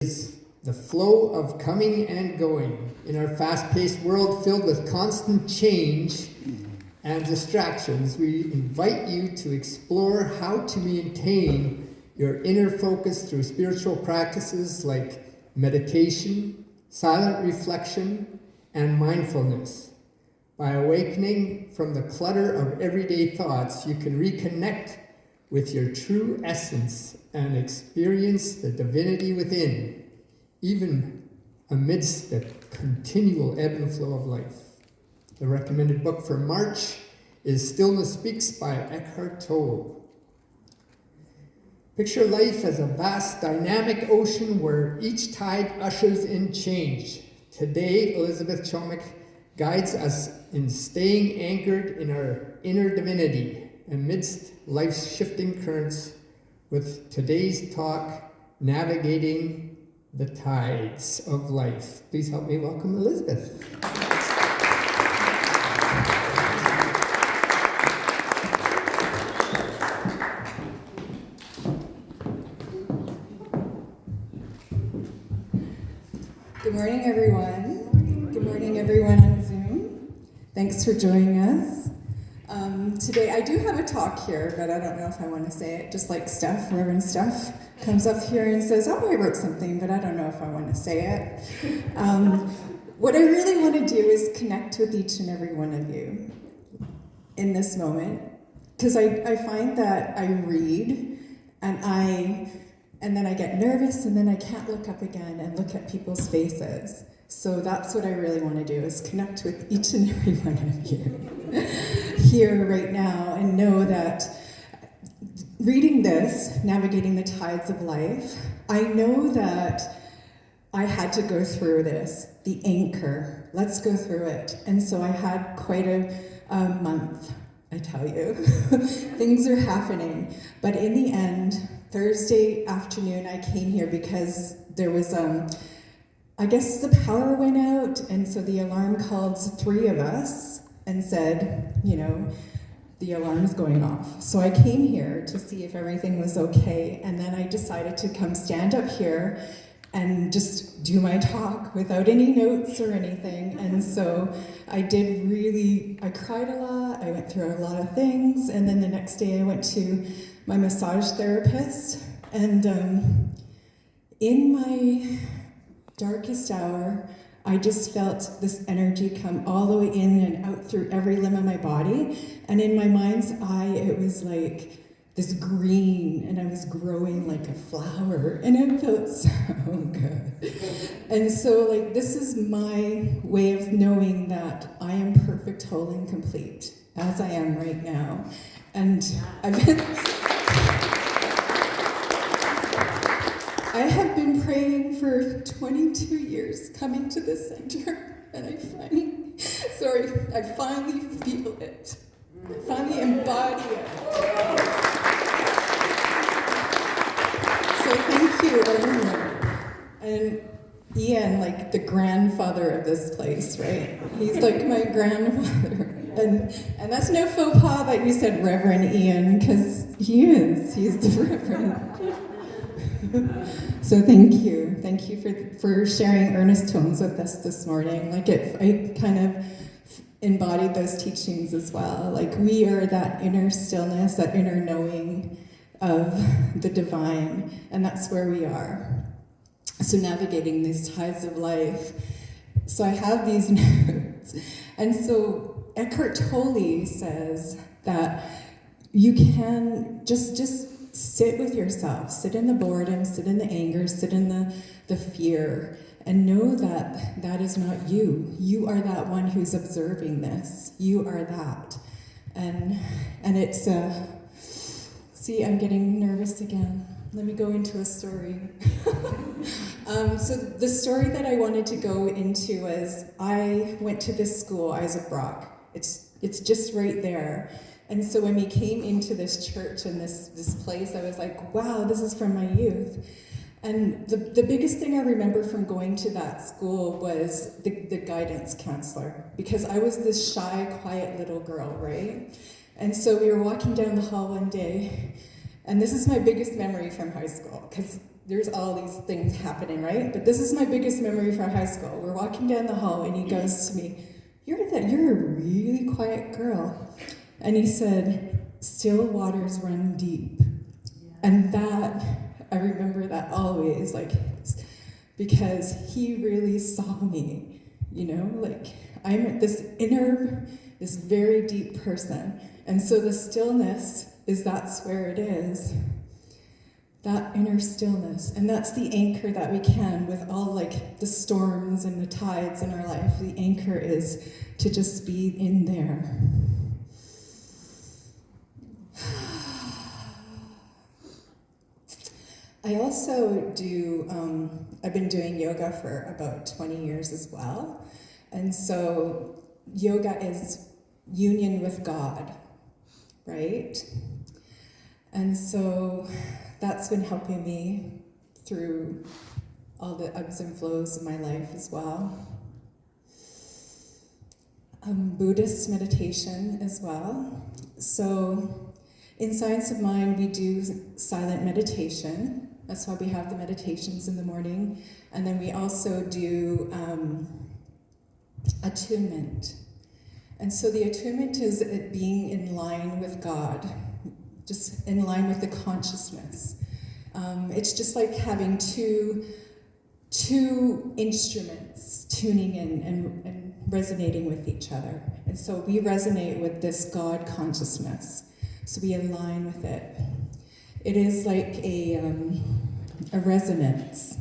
Is the flow of coming and going. In our fast-paced world filled with constant change and distractions, we invite you to explore how to maintain your inner focus through spiritual practices like meditation, silent reflection, and mindfulness. By awakening from the clutter of everyday thoughts, you can reconnect with your true essence and experience the divinity within, even amidst the continual ebb and flow of life. The recommended book for March is Stillness Speaks by Eckhart Tolle. Picture life as a vast dynamic ocean where each tide ushers in change. Today, Elizabeth Chomik guides us in staying anchored in our inner divinity amidst life's shifting currents with today's talk, Navigating the Tides of Life. Please help me welcome Elizabeth. Good morning, everyone. Good morning, everyone on Zoom. Thanks for joining us. Today, I do have a talk here, but I don't know if I want to say it. Just like Steph, Reverend Steph, comes up here and says, oh, I wrote something, but I don't know if I want to say it. What I really want to do is connect with each and every one of you in this moment, because I find that I read, and then I get nervous, and then I can't look up again and look at people's faces. So that's what I really want to do, is connect with each and every one of you here right now, and know that reading this, Navigating the Tides of Life, I know that I had to go through this, the anchor. Let's go through it. And so I had quite a month, I tell you. Things are happening. But in the end, Thursday afternoon, I came here because there was, I guess the power went out, and so the alarm called 3 of us and said, you know, the alarm's going off. So I came here to see if everything was okay, and then I decided to come stand up here and just do my talk without any notes or anything. And so I cried a lot, I went through a lot of things, and then the next day I went to my massage therapist, and in my darkest hour, I just felt this energy come all the way in and out through every limb of my body, and in my mind's eye, it was like this green, and I was growing like a flower, and it felt so good. And so, like, this is my way of knowing that I am perfect, whole, and complete, as I am right now. And I have been praying for 22 years, coming to the center, and I finally feel it. I finally embody it. So thank you, everyone. And Ian, like the grandfather of this place, right? He's like my grandfather. And that's no faux pas that you said Reverend Ian, because he's the Reverend. So thank you for sharing Ernest Holmes with us this morning. I kind of embodied those teachings as well. Like, we are that inner stillness, that inner knowing of the divine, and that's where we are. So navigating these tides of life. So I have these notes, and so Eckhart Tolle says that you can just sit with yourself, sit in the boredom, sit in the anger, sit in the fear, and know that that is not you. You are that one who's observing this. You are that. And it's, see, I'm getting nervous again. Let me go into a story. So the story that I wanted to go into was, I went to this school, Isaac Brock. It's just right there. And so when we came into this church and this place, I was like, wow, this is from my youth. And the biggest thing I remember from going to that school was the guidance counselor, because I was this shy, quiet little girl, right? And so we were walking down the hall one day, and this is my biggest memory from high school, because there's all these things happening, right? But this is my biggest memory from high school. We're walking down the hall, and he goes to me, you're a really quiet girl. And he said, still waters run deep. And that, I remember that always, like, because he really saw me, like, I'm this very deep person. And so the stillness that's where it is. That inner stillness. And that's the anchor that we can, with all like the storms and the tides in our life, the anchor is to just be in there. I also I've been doing yoga for about 20 years as well. And so yoga is union with God, right? And so that's been helping me through all the ebbs and flows of my life as well. Buddhist meditation as well. So in Science of Mind, we do silent meditation. That's why we have the meditations in the morning. And then we also do attunement. And so the attunement is it being in line with God, just in line with the consciousness. It's just like having two instruments tuning in and resonating with each other. And so we resonate with this God consciousness. So we align with it. It is like a resonance.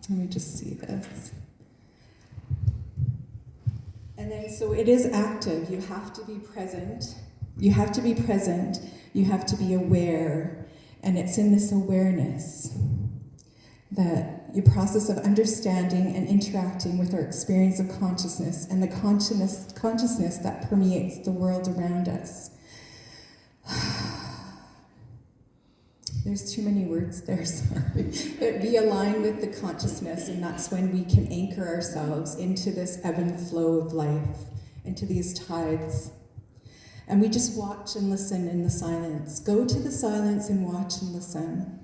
Let me just see this. And then, so it is active. You have to be present. You have to be present. You have to be aware. And it's in this awareness that your process of understanding and interacting with our experience of consciousness and the consciousness that permeates the world around us. There's too many words there, sorry. But we align with the consciousness, and that's when we can anchor ourselves into this ebb and flow of life, into these tides. And we just watch and listen in the silence. Go to the silence and watch and listen.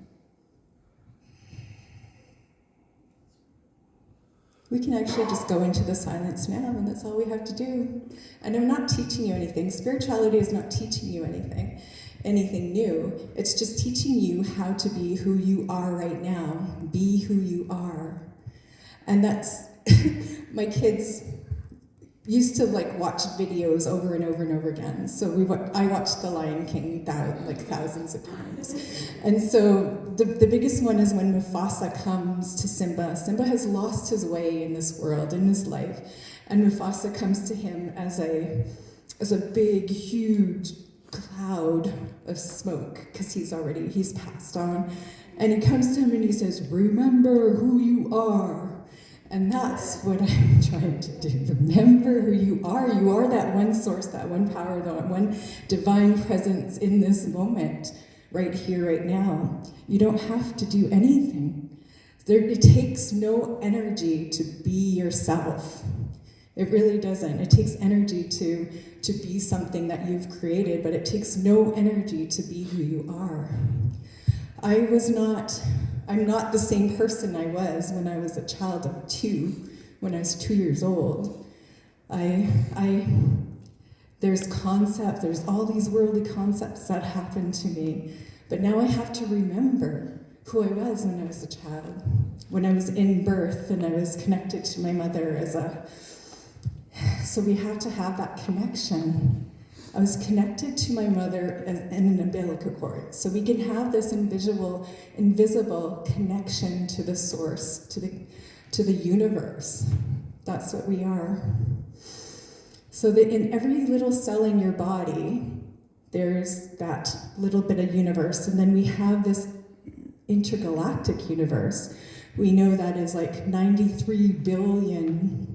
We can actually just go into the silence now, and that's all we have to do. And I'm not teaching you anything. Spirituality is not teaching you anything new. It's just teaching you how to be who you are right now. Be who you are. And that's, my kids used to like watch videos over and over and over again. So I watched The Lion King thousands of times. And so the biggest one is when Mufasa comes to Simba. Simba has lost his way in this world, in this life. And Mufasa comes to him as a big, huge cloud of smoke, because he's passed on. And he comes to him and he says, remember who you are. And that's what I'm trying to do. Remember who you are. You are that one source, that one power, that one divine presence in this moment, right here, right now. You don't have to do anything. It takes no energy to be yourself. It really doesn't. It takes energy to be something that you've created, but it takes no energy to be who you are. I'm not the same person I was when I was a child of 2, when I was 2 years old. There's all these worldly concepts that happened to me, but now I have to remember who I was when I was a child, when I was in birth and I was connected to my mother so we have to have that connection. I was connected to my mother in an umbilical cord. So we can have this invisible connection to the source, to the universe. That's what we are. So that in every little cell in your body, there's that little bit of universe. And then we have this intergalactic universe. We know that is like 93 billion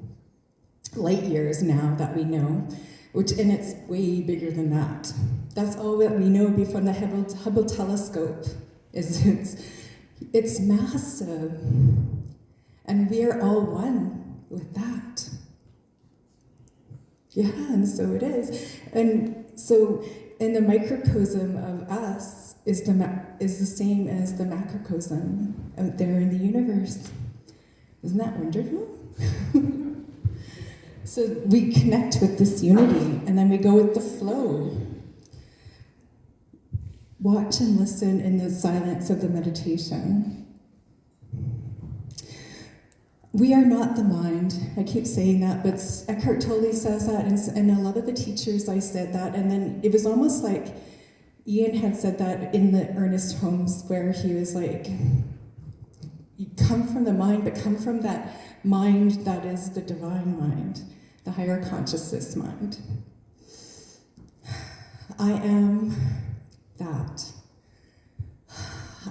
light years now that we know. And it's way bigger than that. That's all that we know from the Hubble telescope. It's massive. And we are all one with that. Yeah, and so it is. And so in the microcosm of us, is the same as the macrocosm out there in the universe. Isn't that wonderful? So we connect with this unity, and then we go with the flow. Watch and listen in the silence of the meditation. We are not the mind. I keep saying that, but Eckhart Tolle says that, and a lot of the teachers, I said that, and then it was almost like Ian had said that in the Ernest Holmes, where he was like, you come from the mind, but come from that mind that is the divine mind, the higher consciousness mind. I am that.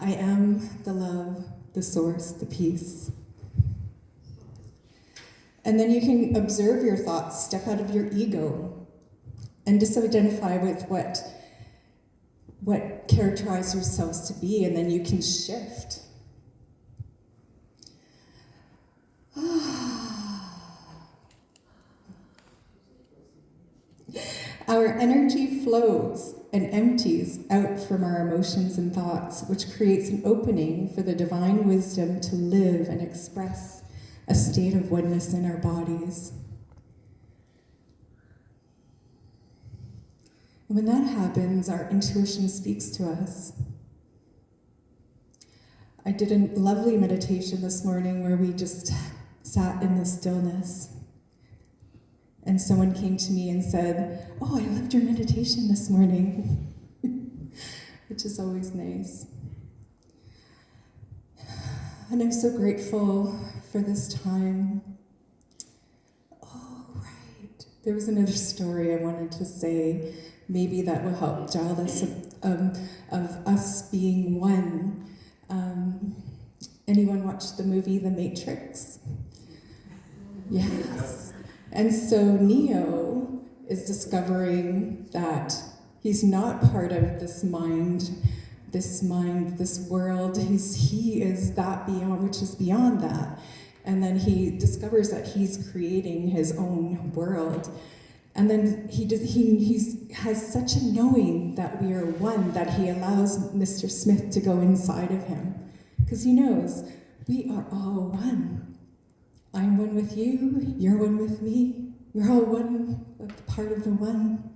I am the love, the source, the peace. And then you can observe your thoughts, step out of your ego, and just identify with what characterize yourselves to be, and then you can shift. Our energy flows and empties out from our emotions and thoughts, which creates an opening for the divine wisdom to live and express a state of oneness in our bodies. And when that happens, our intuition speaks to us. I did a lovely meditation this morning where we just sat in the stillness. And someone came to me and said, "Oh, I loved your meditation this morning," which is always nice. And I'm so grateful for this time. Oh, right. There was another story I wanted to say. Maybe that will help jar this of us being one. Anyone watch the movie The Matrix? Yes. And so Neo is discovering that he's not part of this mind, this world. He is that beyond, which is beyond that. And then he discovers that he's creating his own world. And then he has such a knowing that we are one that he allows Mr. Smith to go inside of him. Because he knows we are all one. I'm one with you, you're one with me. We're all one, part of the one.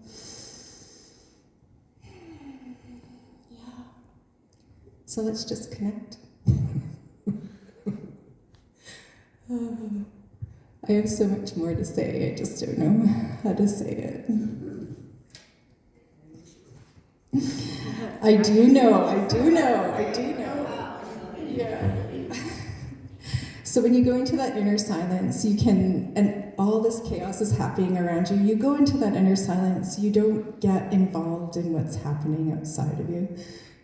Yeah. So let's just connect. I have so much more to say, I just don't know how to say it. I do know. Yeah. So when you go into that inner silence, you can, and all this chaos is happening around you, you go into that inner silence, you don't get involved in what's happening outside of you.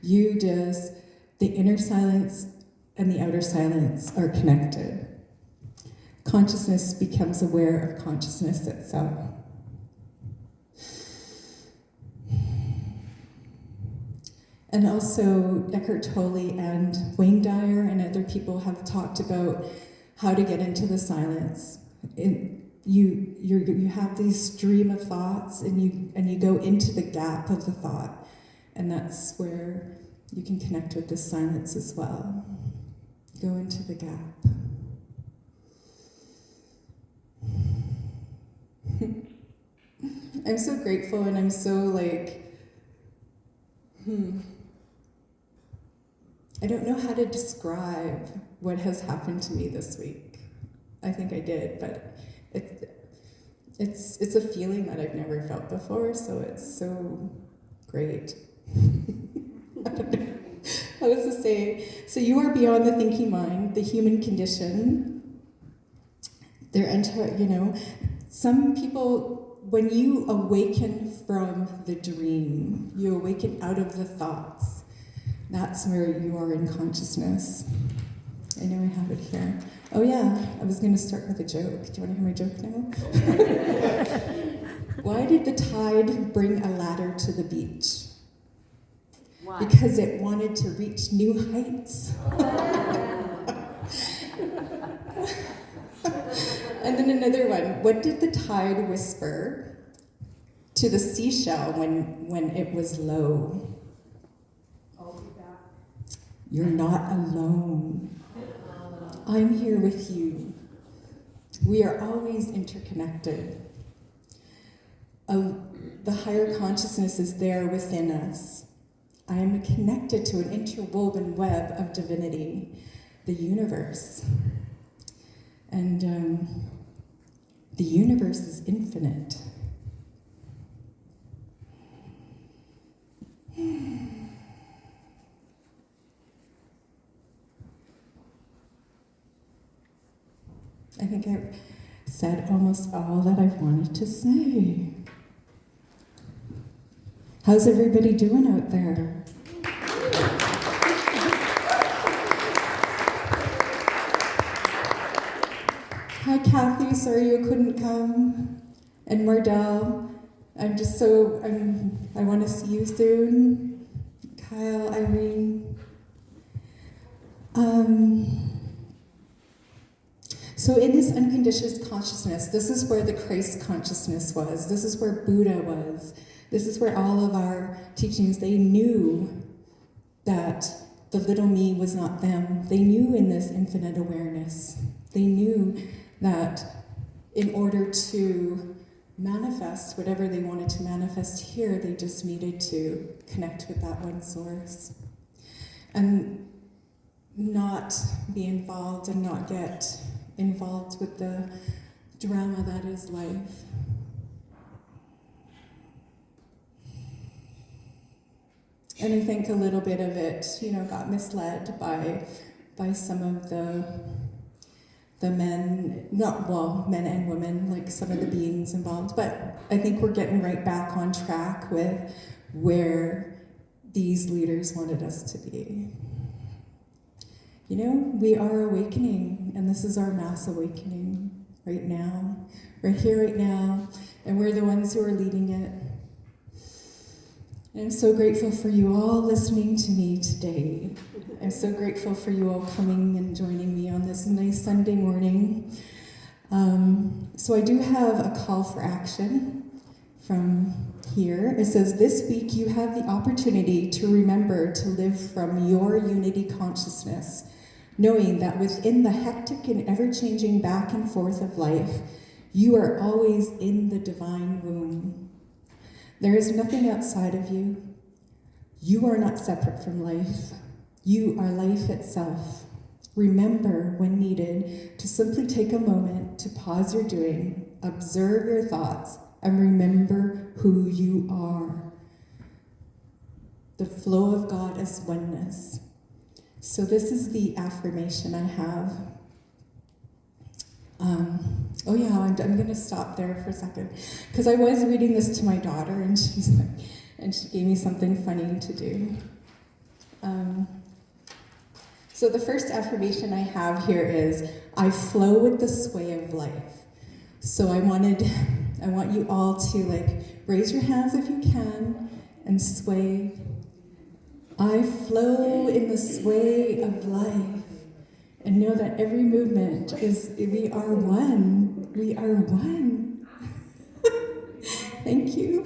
The inner silence and the outer silence are connected. Consciousness becomes aware of consciousness itself. And also, Eckhart Tolle and Wayne Dyer and other people have talked about how to get into the silence. You have these stream of thoughts, and you go into the gap of the thought, and that's where you can connect with the silence as well. Go into the gap. I'm so grateful, and I'm so I don't know how to describe what has happened to me this week. I think I did, but it's a feeling that I've never felt before, so it's so great. I don't know how to say. So you are beyond the thinking mind, the human condition. Some people, when you awaken from the dream, you awaken out of the thoughts. That's where you are in consciousness. I know I have it here. Oh yeah, I was going to start with a joke. Do you want to hear my joke now? Why did the tide bring a ladder to the beach? Why? Because it wanted to reach new heights. And then another one. What did the tide whisper to the seashell when it was low? You're not alone. I'm here with you. We are always interconnected. The higher consciousness is there within us. I am connected to an interwoven web of divinity, the universe. And the universe is infinite. I think I've said almost all that I've wanted to say. How's everybody doing out there? Hi, Kathy. Sorry you couldn't come. And Mardell, I want to see you soon. Kyle, Irene. So in this unconditioned consciousness, this is where the Christ consciousness was. This is where Buddha was. This is where all of our teachings, they knew that the little me was not them. They knew in this infinite awareness. They knew that in order to manifest whatever they wanted to manifest here, they just needed to connect with that one source. And not be involved and not get involved with the drama that is life. And I think a little bit of it, got misled by some of the men, men and women, like some of the beings involved. But I think we're getting right back on track with where these leaders wanted us to be. We are awakening, and this is our mass awakening right now, right here, right now, and we're the ones who are leading it. And I'm so grateful for you all listening to me today. I'm so grateful for you all coming and joining me on this nice Sunday morning. So I do have a call for action from here. It says, this week you have the opportunity to remember to live from your unity consciousness, knowing that within the hectic and ever-changing back and forth of life, you are always in the divine womb. There is nothing outside of you. You are not separate from life. You are life itself. Remember, when needed, to simply take a moment to pause your doing, observe your thoughts, and remember who you are. The flow of God as oneness. So this is the affirmation I have. I'm going to stop there for a second, because I was reading this to my daughter, and she gave me something funny to do. So the first affirmation I have here is, I flow with the sway of life. So I want you all to raise your hands if you can and sway. I flow in the sway of life, and know that every movement we are one. We are one. Thank you.